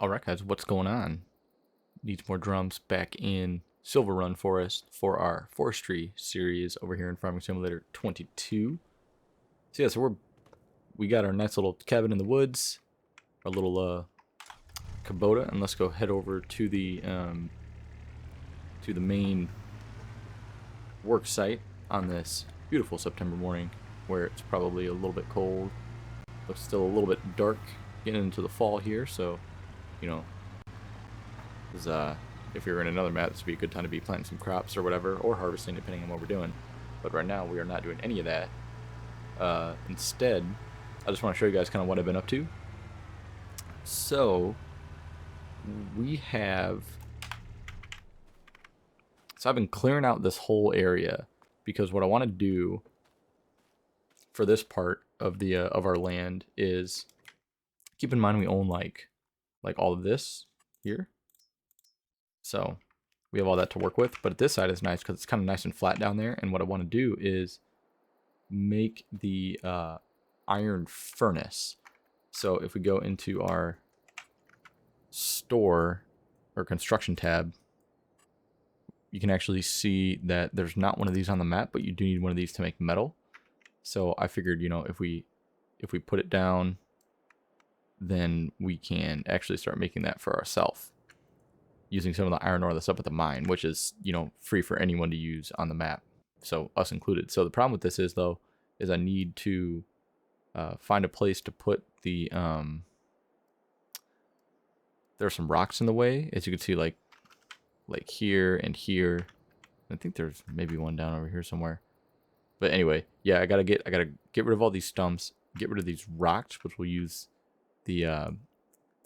Alright guys, what's going on? Needs more drums back in Silverrun Forest for our forestry series over here in Farming Simulator 22. So yeah, we got our nice little cabin in the woods, our little Kubota, and let's go head over to the main work site on this beautiful September morning where it's probably a little bit cold. Looks still a little bit dark getting into the fall here, so you know, if you're in another map, this would be a good time to be planting some crops or whatever, or harvesting, depending on what we're doing. But right now, we are not doing any of that. Instead, I just want to show you guys kind of what I've been up to. So, I've been clearing out this whole area because what I want to do for this part of the of our land is keep in mind we own like all of this here. So we have all that to work with, but this side is nice because it's kind of nice and flat down there. And what I want to do is make the iron furnace. So if we go into our store or construction tab, you can actually see that there's not one of these on the map, but you do need one of these to make metal. So I figured, you know, if we put it down, then we can actually start making that for ourselves using some of the iron ore that's up at the mine, which is, you know, free for anyone to use on the map, so us included. So the problem with this is, though, is I need to find a place to put the there's some rocks in the way, as you can see, like here and here. I think there's maybe one down over here somewhere. But anyway, yeah, I gotta get rid of all these stumps, get rid of these rocks, which we'll use the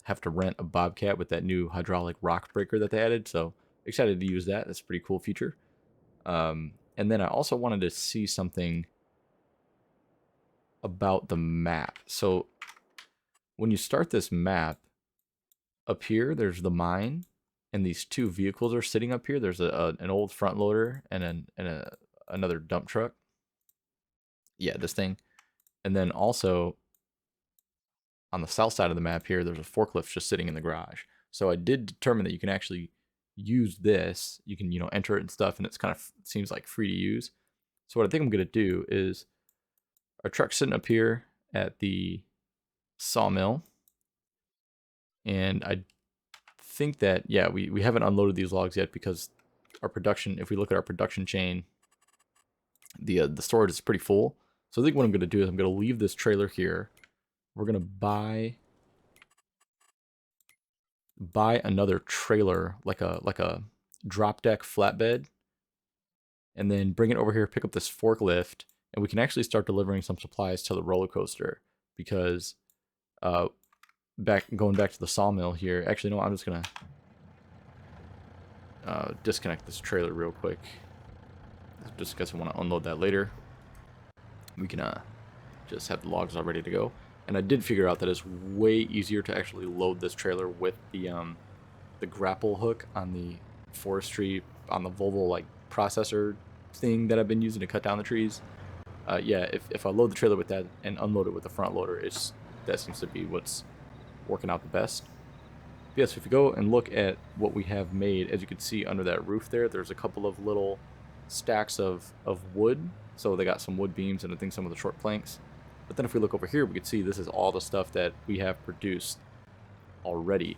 have to rent a bobcat with that new hydraulic rock breaker that they added. So excited to use that. That's a pretty cool feature. And then I also wanted to see something about the map. So when you start this map, up here there's the mine, and these two vehicles are sitting up here. There's an old front loader and another dump truck. Yeah, this thing. And then also on the south side of the map here, there's a forklift just sitting in the garage. So I did determine that you can actually use this. You can, you know, enter it and stuff, and it's kind of seems like free to use. So what I think I'm going to do is our truck's sitting up here at the sawmill. And I think that, yeah, we haven't unloaded these logs yet because our production, if we look at our production chain, the storage is pretty full. So I think what I'm going to do is I'm going to leave this trailer here. We're going to buy another trailer, like a drop deck flatbed, and then bring it over here, pick up this forklift, and we can actually start delivering some supplies to the roller coaster. Because going back to the sawmill here, actually no, I'm just gonna disconnect this trailer real quick, just because I want to unload that later. We can just have the logs all ready to go. And I did figure out that it's way easier to actually load this trailer with the grapple hook on the forestry, on the Volvo like processor thing that I've been using to cut down the trees. Yeah, if I load the trailer with that and unload it with the front loader, that seems to be what's working out the best. Yes, yeah, so if you go and look at what we have made, as you can see under that roof there's a couple of little stacks of wood. So they got some wood beams and I think some of the short planks. But then if we look over here, we can see this is all the stuff that we have produced already.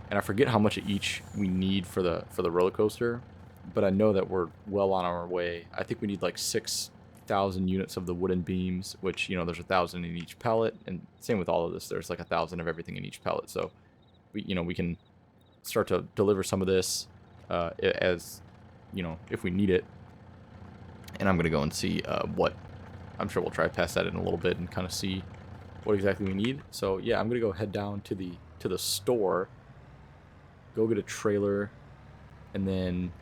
And I forget how much of each we need for the roller coaster, but I know that we're well on our way. I think we need like 6,000 units of the wooden beams, which, you know, there's 1,000 in each pallet, and same with all of this. There's like 1,000 of everything in each pallet. So we can start to deliver some of this as, you know, if we need it. And I'm gonna go and see what. I'm sure we'll try to pass that in a little bit and kind of see what exactly we need. So yeah, I'm gonna go head down to the store, go get a trailer, and then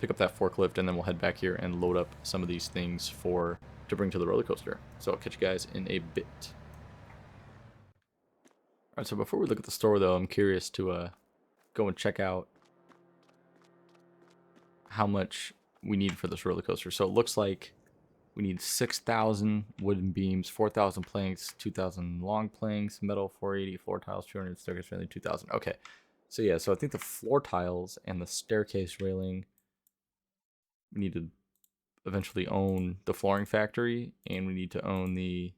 pick up that forklift, and then we'll head back here and load up some of these things to bring to the roller coaster. So I'll catch you guys in a bit. Alright, so before we look at the store though, I'm curious to go and check out how much we need for this roller coaster. So it looks like We need 6,000 wooden beams, 4,000 planks, 2,000 long planks, metal 480, floor tiles 200, staircase railing 2,000. Okay, so yeah, so I think the floor tiles and the staircase railing, we need to eventually own the flooring factory, and we need to own the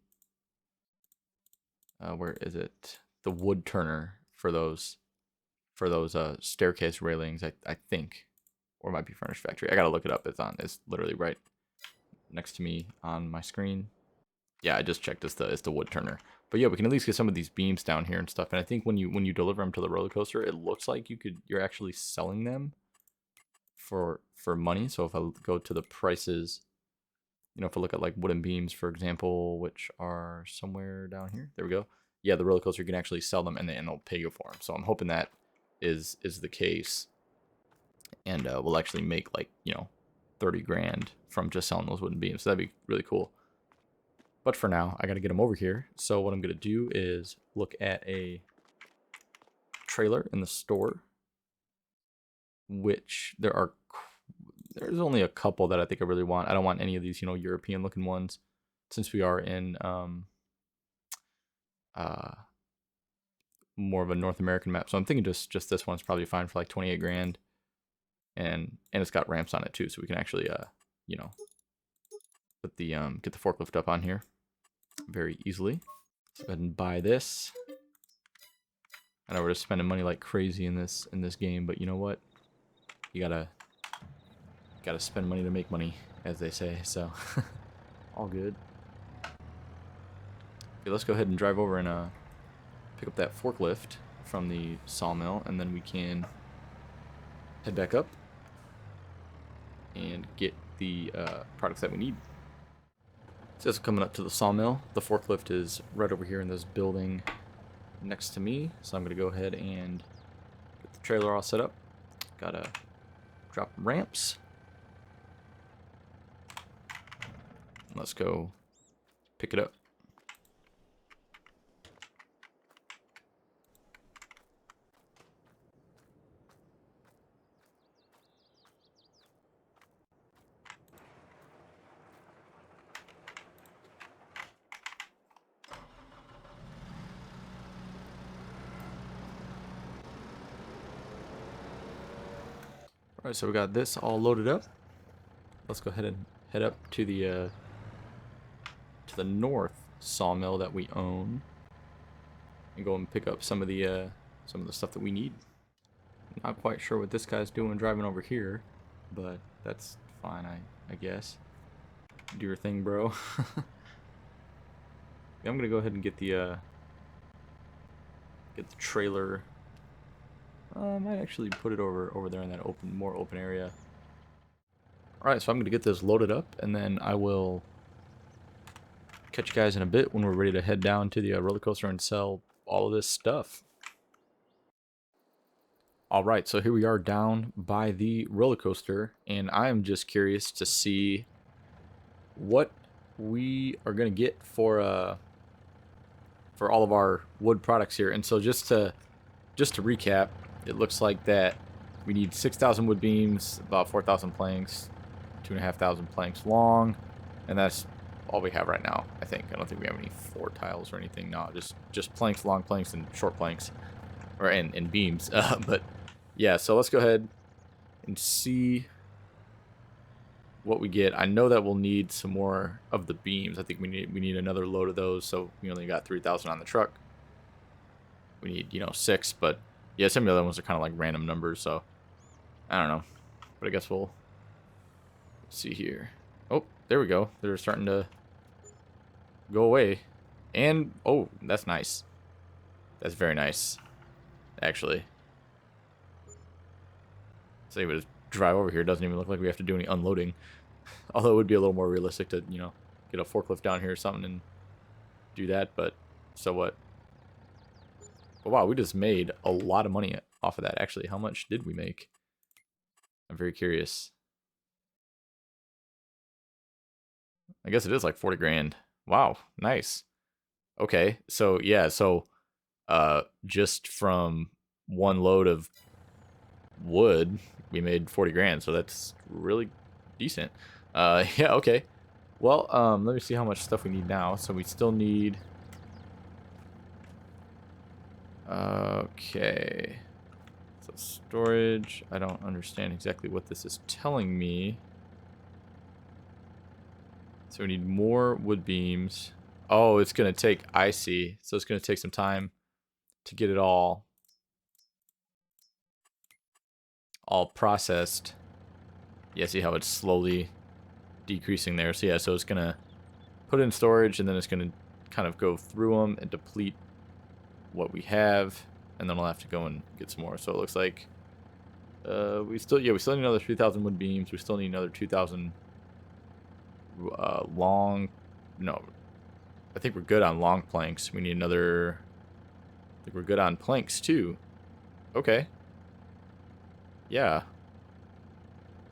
where is it? The wood turner for those staircase railings. I think, or it might be furnish factory. I gotta look it up. It's literally right next to me on my screen. Yeah, I just checked. It's the wood turner. But yeah, we can at least get some of these beams down here and stuff. And I think when you deliver them to the roller coaster, it looks like you're actually selling them for money. So if I go to the prices, you know, if I look at like wooden beams, for example, which are somewhere down here, there we go. Yeah, the roller coaster, you can actually sell them and they'll pay you for them. So I'm hoping that is the case, and we'll actually make like, you know, 30 grand from just selling those wooden beams. So that'd be really cool. But for now, I got to get them over here. So what I'm going to do is look at a trailer in the store, which there's only a couple that I think I really want. I don't want any of these, you know, European looking ones, since we are in more of a North American map. So I'm thinking just this one's probably fine for like 28 grand. And it's got ramps on it too, so we can actually you know, put the get the forklift up on here very easily. Let's go ahead and buy this. I know we're just spending money like crazy in this game, but you know what? You gotta spend money to make money, as they say. So all good. Okay, let's go ahead and drive over and pick up that forklift from the sawmill, and then we can head back up and get the products that we need. So as coming up to the sawmill, the forklift is right over here in this building next to me. So I'm going to go ahead and get the trailer all set up. Gotta drop ramps. Let's go pick it up. Alright, so we got this all loaded up. Let's go ahead and head up to the north sawmill that we own and go and pick up some of the stuff that we need. Not quite sure what this guy's doing driving over here, but that's fine, I guess. Do your thing, bro. I'm gonna go ahead and get the trailer. I might actually put it over there in that more open area. Alright, so I'm gonna get this loaded up, and then I will catch you guys in a bit when we're ready to head down to the roller coaster and sell all of this stuff. Alright, so here we are down by the roller coaster, and I am just curious to see what we are gonna get for all of our wood products here. And so just to recap, it looks like that we need 6,000 wood beams, about 4,000 planks, 2,500 planks long, and that's all we have right now. I think I don't think we have any floor tiles or anything. No, just planks, long planks, and short planks, or and beams. But yeah, so let's go ahead and see what we get. I know that we'll need some more of the beams. I think we need another load of those. So we only got 3,000 on the truck. We need, you know, 6, but yeah, some of the other ones are kind of like random numbers, so I don't know. But I guess we'll see here. Oh, there we go. They're starting to go away. And, oh, that's nice. That's very nice, actually. So we just drive over here. It doesn't even look like we have to do any unloading. Although it would be a little more realistic to, you know, get a forklift down here or something and do that, but so what? But wow, we just made a lot of money off of that. Actually, how much did we make? I'm very curious. I guess it is like 40 grand. Wow, nice. Okay, so yeah, so just from one load of wood, we made 40 grand, so that's really decent. Yeah, okay. Well, let me see how much stuff we need now. So we still need... Okay. So storage, I don't understand exactly what this is telling me. So we need more wood beams. Oh, it's going to take, I see. So it's going to take some time to get it all processed. Yeah, see how it's slowly decreasing there. So yeah, so it's going to put it in storage, and then it's going to kind of go through them and deplete what we have, and then we'll have to go and get some more. So it looks like we still need another 3,000 wood beams. We still need another 2,000 long. No, I think we're good on long planks. We need another. I think we're good on planks too. Okay. Yeah.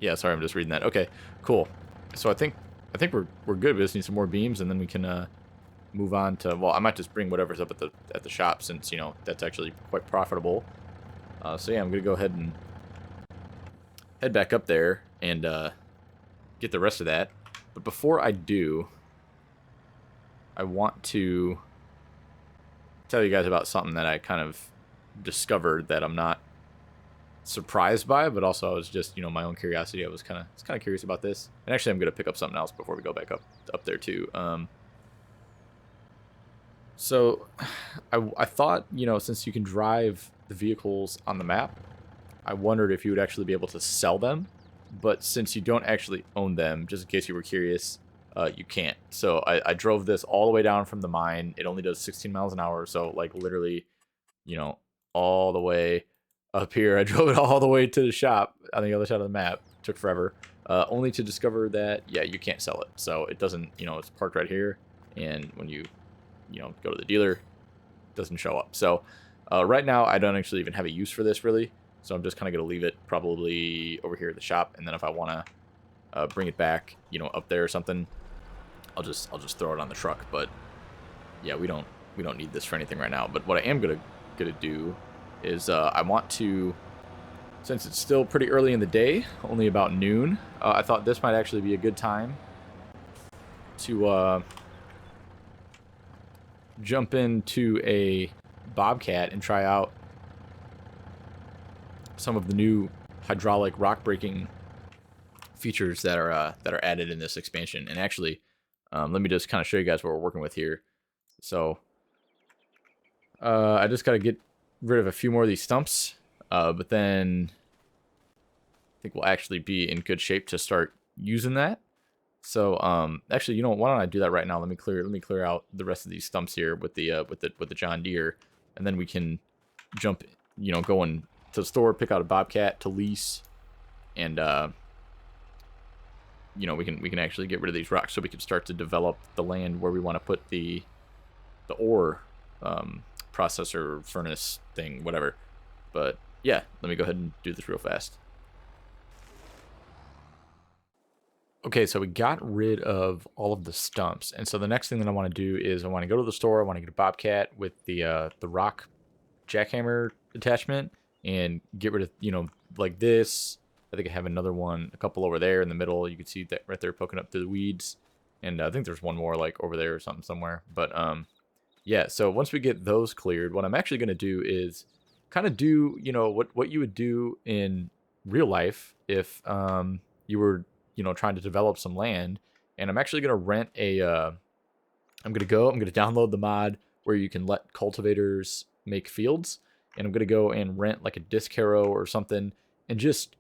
Yeah. Sorry, I'm just reading that. Okay. Cool. So I think we're good. We just need some more beams, and then we can move on to. Well, I might just bring whatever's up at the shop, since that's actually quite profitable. So yeah, I'm gonna go ahead and head back up there and get the rest of that. But before I do, I want to tell you guys about something that I kind of discovered that I'm not surprised by, but also I was just, my own curiosity. I was kind of curious about this. And actually, I'm going to pick up something else before we go back up there too. So I thought, since you can drive the vehicles on the map, I wondered if you would actually be able to sell them. But since you don't actually own them, just in case you were curious, you can't. So I drove this all the way down from the mine. It only does 16 miles an hour. So like literally, all the way up here. I drove it all the way to the shop on the other side of the map. Took forever. Only to discover that, yeah, you can't sell it. So it doesn't, it's parked right here. And when you, go to the dealer, it doesn't show up. So right now, I don't actually even have a use for this really. So I'm just kind of going to leave it probably over here at the shop. And then if I want to bring it back, up there or something, I'll just throw it on the truck. But yeah, we don't need this for anything right now. But what I am gonna do is I want to, since it's still pretty early in the day, only about noon, I thought this might actually be a good time to jump into a Bobcat and try out some of the new hydraulic rock breaking features that are added in this expansion. And actually, let me just kind of show you guys what we're working with here. So I just got to get rid of a few more of these stumps, but then I think we'll actually be in good shape to start using that. So actually, why don't I do that right now? Let me clear out the rest of these stumps here with the John Deere, and then we can jump, going to the store, pick out a Bobcat to lease, and we can actually get rid of these rocks so we can start to develop the land where we want to put the ore processor furnace thing, whatever. But yeah, let me go ahead and do this real fast. Okay, so we got rid of all of the stumps, and so the next thing that I want to do is I want to go to the store. I want to get a Bobcat with the rock jackhammer attachment and get rid of like this. I think I have another one, a couple over there in the middle. You can see that right there poking up through the weeds, and I think there's one more like over there or something somewhere. But yeah, so once we get those cleared, what I'm actually going to do is kind of do, what you would do in real life if you were, trying to develop some land. And I'm actually going to rent I'm going to download the mod where you can let cultivators make fields. And I'm going to go and rent like a disc harrow or something and just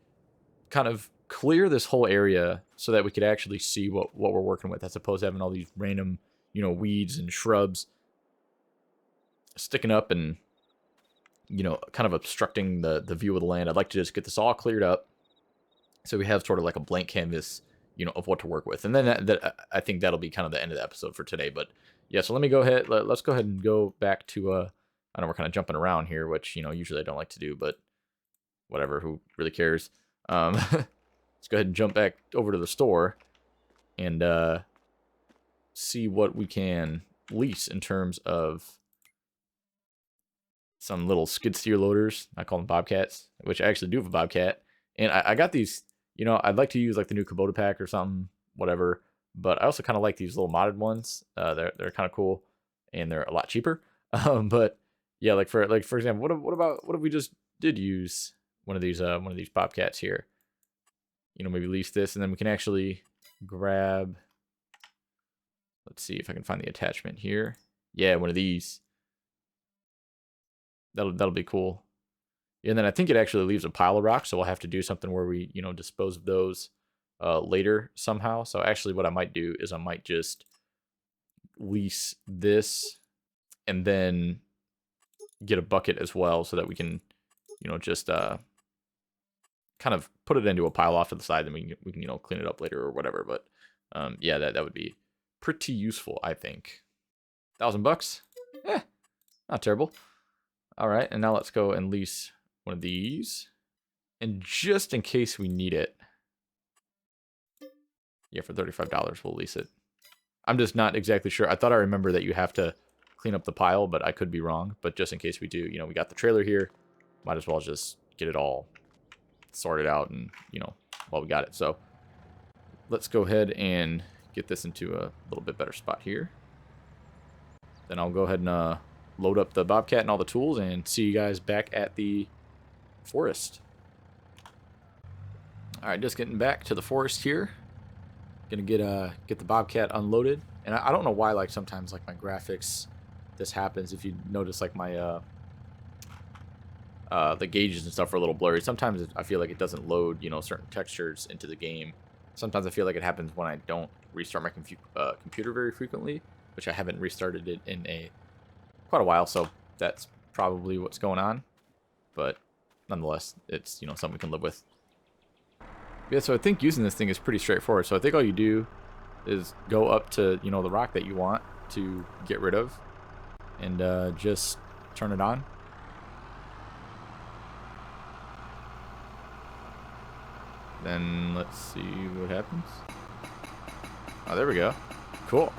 kind of clear this whole area so that we could actually see what we're working with, as opposed to having all these random, weeds and shrubs sticking up and kind of obstructing the view of the land. I'd like to just get this all cleared up so we have sort of like a blank canvas, of what to work with. And then I think that'll be kind of the end of the episode for today. But yeah, so let me go ahead. Let's go ahead and go back to I know we're kind of jumping around here, which usually I don't like to do, but whatever. Who really cares? Let's go ahead and jump back over to the store and see what we can lease in terms of some little skid steer loaders. I call them Bobcats, which I actually do have a Bobcat. And I got these, I'd like to use like the new Kubota pack or something, whatever. But I also kind of like these little modded ones. They're kind of cool, and they're a lot cheaper. But yeah, for example, what if we just did use one of these bobcats here? You know, maybe lease this, and then we can actually grab. Let's see if I can find the attachment here. Yeah, one of these. That'll be cool. And then I think it actually leaves a pile of rocks, so we'll have to do something where we, you know, dispose of those later somehow. So actually what I might do is I might just lease this and then get a bucket as well so that we can, you know, just kind of put it into a pile off to the side, and we can, you know, clean it up later or whatever. But yeah, that would be pretty useful, I think. $1,000? Eh, not terrible. All right, and now let's go and lease one of these. And just in case we need it, yeah, for $35, we'll lease it. I'm just not exactly sure. I thought I remember that you have to clean up the pile, but I could be wrong. But just in case we do, you know, we got the trailer here. Might as well just get it all sorted out and, you know, while we got it. So let's go ahead and get this into a little bit better spot here. Then I'll go ahead and load up the Bobcat and all the tools and see you guys back at the forest. All right, just getting back to the forest here. Gonna get the Bobcat unloaded, and I don't know why, like, sometimes, like, my graphics, this happens. If you notice, like, my the gauges and stuff are a little blurry. Sometimes I feel like it doesn't load, you know, certain textures into the game. Sometimes I feel like it happens when I don't restart my computer very frequently, which I haven't restarted it in quite a while, so that's probably what's going on. But nonetheless, it's, you know, something we can live with. Yeah, so I think using this thing is pretty straightforward. So I think all you do is go up to, you know, the rock that you want to get rid of, and just turn it on. Then let's see what happens. Oh, there we go. Cool.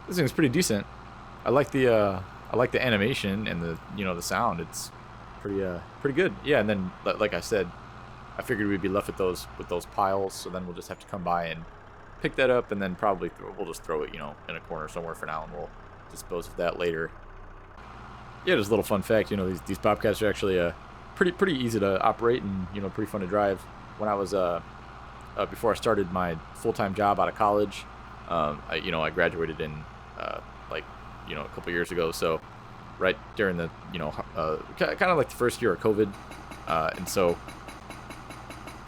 This thing's pretty decent. I like the animation and the, you know, the sound. It's pretty good. Yeah, and then like I said, I figured we'd be left with those piles, so then we'll just have to come by and pick that up, and then probably we'll just throw it, you know, in a corner somewhere for now, and we'll dispose of that later. Yeah, just a little fun fact, you know, these Bobcats are actually pretty easy to operate, and, you know, pretty fun to drive. When I was before I started my full-time job out of college, I graduated in like, you know, a couple years ago, so right during the, you know, kind of like the first year of COVID, and so,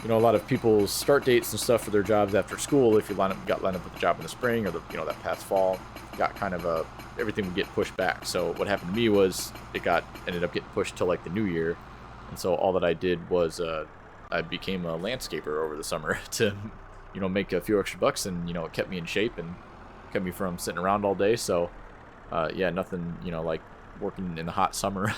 you know, a lot of people's start dates and stuff for their jobs after school, if you got lined up with a job in the spring or the, you know, that past fall, got kind of everything would get pushed back. So what happened to me was ended up getting pushed to like the new year, and so all that I did was I became a landscaper over the summer to, you know, make a few extra bucks, and, you know, it kept me in shape and kept me from sitting around all day. So yeah, nothing, you know, like working in the hot summer,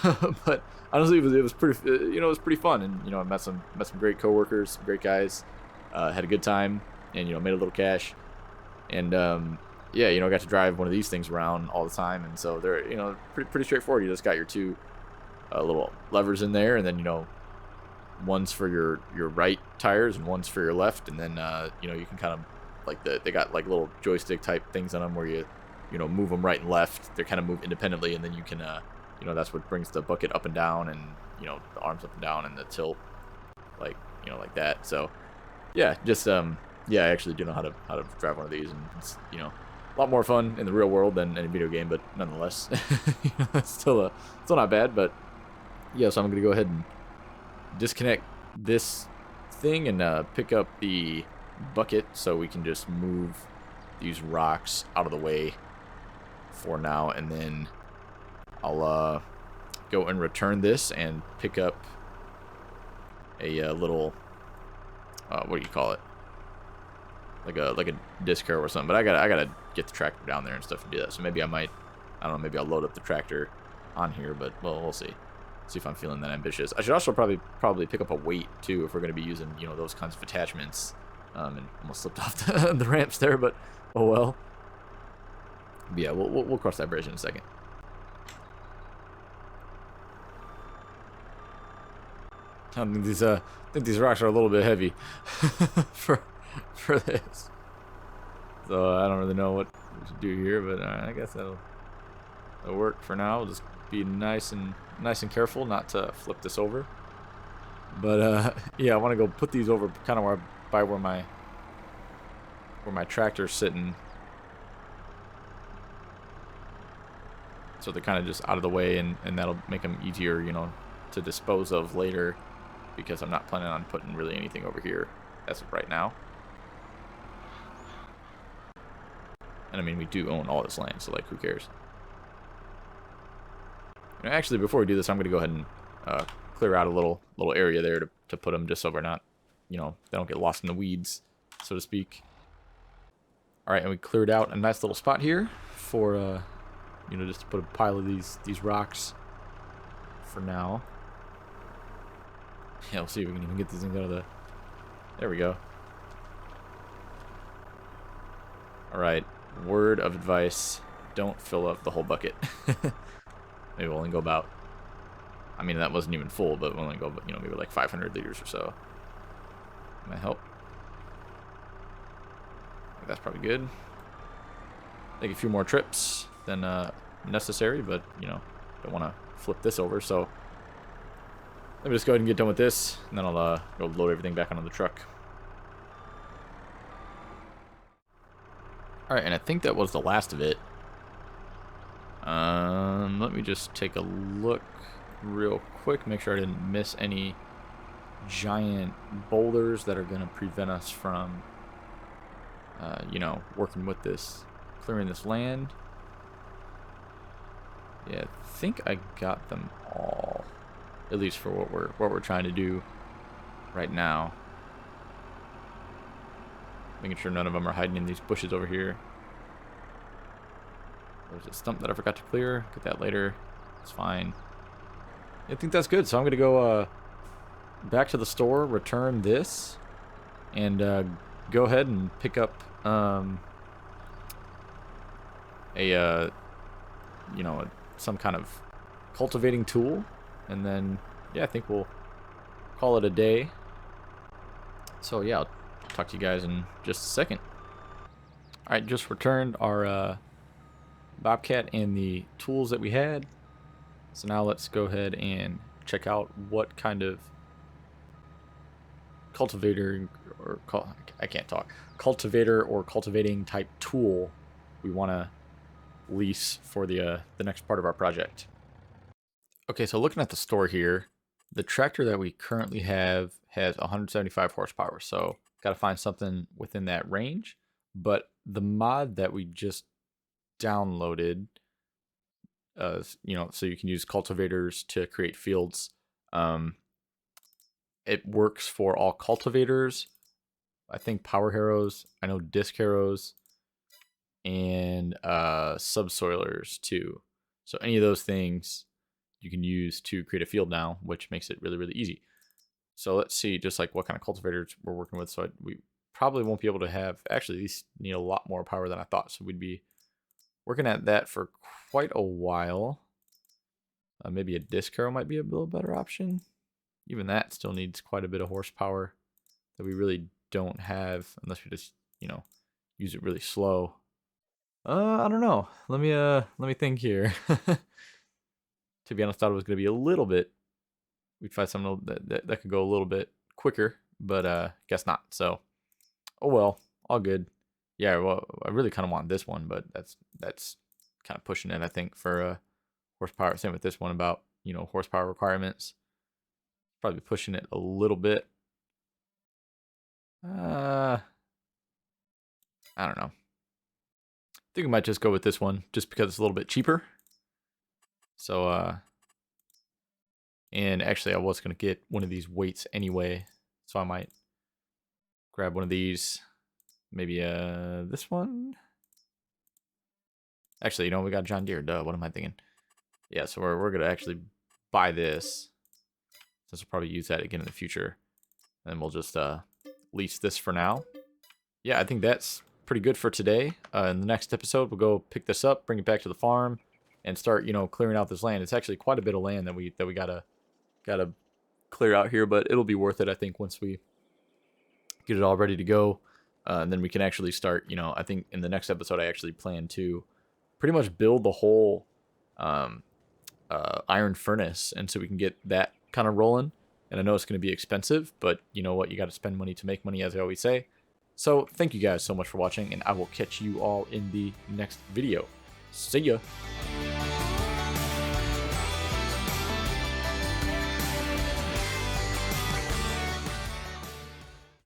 but honestly, it was pretty, you know, it was pretty fun, and, you know, I met some great coworkers, some great guys, had a good time, and, you know, made a little cash, and yeah, you know, I got to drive one of these things around all the time, and so they're, you know, pretty straightforward. You just got your two little levers in there, and then, you know, one's for your right tires and one's for your left, and then you know, you can kind of like they got like little joystick type things on them where you know, move them right and left. They kind of move independently, and then you can you know, that's what brings the bucket up and down, and, you know, the arms up and down, and the tilt, like, you know, like that. So yeah, just yeah, I actually do know how to drive one of these, and it's, you know, a lot more fun in the real world than in a video game, but nonetheless, you know, it's still not bad. But yeah, so I'm gonna go ahead and disconnect this thing and pick up the bucket so we can just move these rocks out of the way for now, and then I'll go and return this and pick up a little what do you call it, like a disc harrow or something. But I gotta get the tractor down there and stuff to do that, so maybe I don't know, maybe I'll load up the tractor on here, but well, we'll see if I'm feeling that ambitious. I should also probably pick up a weight too if we're going to be using, you know, those kinds of attachments. And almost slipped off the ramps there, but oh well. But yeah, we'll cross that bridge in a second. I think these rocks are a little bit heavy for this. So I don't really know what we should do here, but I guess that'll work for now. We'll just be nice and careful not to flip this over. But yeah, I want to go put these over kind of where my tractor's sitting, so they're kind of just out of the way, and that'll make them easier, you know, to dispose of later, because I'm not planning on putting really anything over here as of right now. And I mean, we do own all this land, so like, who cares? And actually, before we do this, I'm gonna go ahead and clear out a little area there to put them, just so we're not, you know, they don't get lost in the weeds, so to speak. All right, and we cleared out a nice little spot here for you know, just to put a pile of these rocks for now. Yeah, we'll see if we can even get these things out of the... There we go. Alright, word of advice. Don't fill up the whole bucket. Maybe we'll only go about... I mean, that wasn't even full, but we'll only go, you know, maybe like 500 liters or so. Might help. That's probably good. Take a few more trips than necessary, but, you know, don't want to flip this over, so... Let me just go ahead and get done with this, and then I'll go load everything back onto the truck. Alright, and I think that was the last of it. Let me just take a look real quick, make sure I didn't miss any giant boulders that are going to prevent us from, you know, working with this, clearing this land. Yeah, I think I got them all. At least for what we're trying to do right now. Making sure none of them are hiding in these bushes over here. There's a stump that I forgot to clear. Get that later. It's fine. I think that's good. So I'm gonna go back to the store, return this, and go ahead and pick up you know, some kind of cultivating tool. And then, yeah, I think we'll call it a day. So, yeah, I'll talk to you guys in just a second. Alright, just returned our Bobcat and the tools that we had. So now let's go ahead and check out what kind of cultivator, or I can't talk, cultivator or cultivating type tool we want to lease for the next part of our project. Okay, so looking at the store here, the tractor that we currently have has 175 horsepower, so got to find something within that range. But the mod that we just downloaded, you know, so you can use cultivators to create fields, it works for all cultivators. I think power harrows, I know disc harrows, and subsoilers too. So any of those things you can use to create a field now, which makes it really, really easy. So let's see just like what kind of cultivators we're working with. So we probably won't be able to have, actually these need a lot more power than I thought. So we'd be working at that for quite a while. Maybe a disc harrow might be a little better option. Even that still needs quite a bit of horsepower that we really don't have unless we just, you know, use it really slow. I don't know. Let me think here. To be honest, I thought it was going to be a little bit, we'd find something that could go a little bit quicker, but guess not. So, oh well, all good. Yeah, well, I really kind of want this one, but that's kind of pushing it, I think, for horsepower. Same with this one about, you know, horsepower requirements. Probably pushing it a little bit. I don't know. I think we might just go with this one just because it's a little bit cheaper. So, and actually I was going to get one of these weights anyway, so I might grab one of these. Maybe this one. Actually, you know, we got John Deere. Duh, what am I thinking? Yeah, so we're going to actually buy this, since we'll probably use that again in the future. And we'll just lease this for now. Yeah, I think that's pretty good for today. In the next episode, we'll go pick this up, bring it back to the farm, and start, you know, clearing out this land. It's actually quite a bit of land that we gotta clear out here, but it'll be worth it, I think, once we get it all ready to go. And then we can actually start, you know, I think in the next episode, I actually plan to pretty much build the whole iron furnace, and so we can get that kind of rolling. And I know it's going to be expensive, but you know what? You got to spend money to make money, as I always say. So thank you guys so much for watching, and I will catch you all in the next video. See ya!